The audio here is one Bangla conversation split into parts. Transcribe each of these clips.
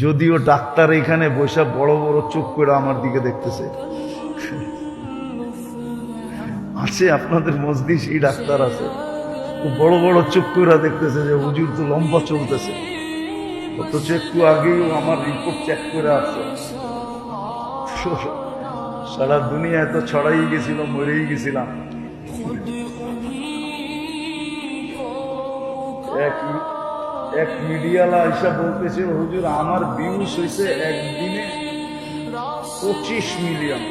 যদিও ডাক্তার এখানে বসে বড় বড় চোখ করে আমার দিকে দেখতেছে। আছে আপনাদের মসজিদে ডাক্তার আছে, বড় বড় চোখ করে দেখতেছে যে হুজুর তো লম্বা চলতেছে, অথচ একটু আগেই আমার রিপোর্ট চেক করে আসছে। সারা দুনিয়ায় তো ছড়াই গেছিল, মরেই গেছিলাম। এক মিডিয়ালা এসে বলতেছে হুজুর আমার ভিউজ হয়েছে একদিনে 25 মিলিয়ন,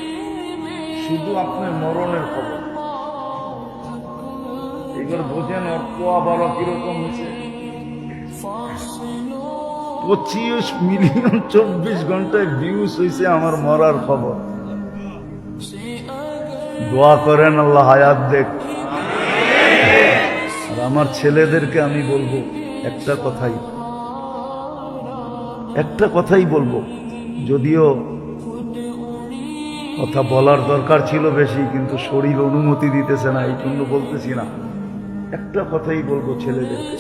শুধু আপনার মরণের খবর। এবার বোঝেন অর্থ আবার কিরকম হয়েছে। 25 মিলিয়ন 24 ঘন্টায় ভিউজ হয়েছে আমার মরার খবর। দোয়া করেন আল্লাহ হায়াত দেখ। আর আমার ছেলেদেরকে আমি বলবো একটা কথাই বলবো, যদিও কথা বলার দরকার ছিল বেশি, কিন্তু শরীর অনুমতি দিতেছে না, এই জন্য বলতেছি না। একটা কথাই বলবো ছেলেদেরকে,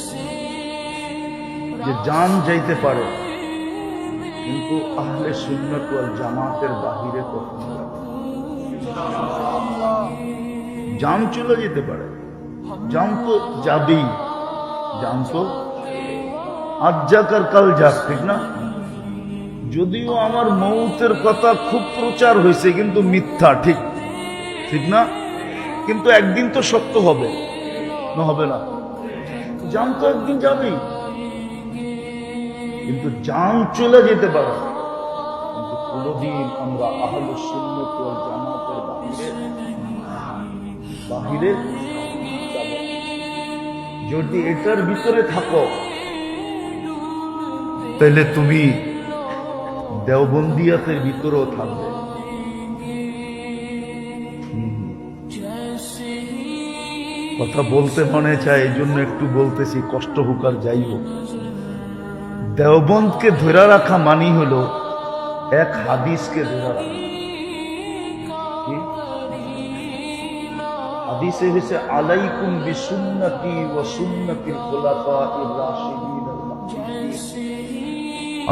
যে জান যাইতে পারে কিন্তু আহলে সুন্নাত ওয়াল জামাতের বাহিরে কখনো যাবে। জান চলে যেতে পারে, জান তো যাবেই, জান তো আজ যাক আর কাল যাক, ঠিক না? যদিও আমার মৌতের কথা খুব প্রচার হয়েছে কিন্তু মিথ্যা, ঠিক না? কিন্তু একদিন তো সত্য হবে, না হবে না? জান তো একদিন যাবেই, কিন্তু জান চলে যেতে পারে, কিন্তু কোনদিন আমরা আহলে সুন্নাত ওয়াল জামাতের বাহিরে যাব না। যদি এটার ভিতরে থাকো তাহলে তুমি দেওবন্দিয়াতের ভিতরেও থাকবে। কথা বলতে মনে চায়, এই জন্য একটু বলতেছি, কষ্ট হোক আর যাই হোক। দেওবন্দকে ধরে রাখা মানি হলো এক হাদিসকে ধরে রাখা। হাদিসে হয়েছে আলাইকুম বিসুন্নতি ওয়া সুন্নাতিল খুলাফায়ে রাশিদিন আল মাহদিয়িন।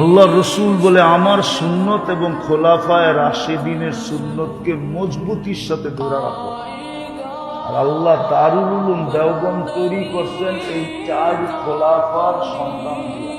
আল্লাহর রাসূল বলে আমার সুন্নত এবং খোলাফায়ে রাশিদিনের সুন্নতকে মজবুতির সাথে ধরে রাখো। আর আল্লাহ দারুল উলুম দেওবন্দ তৈরি করছেন এই 4 খোলাফার সন্তান দিয়ে।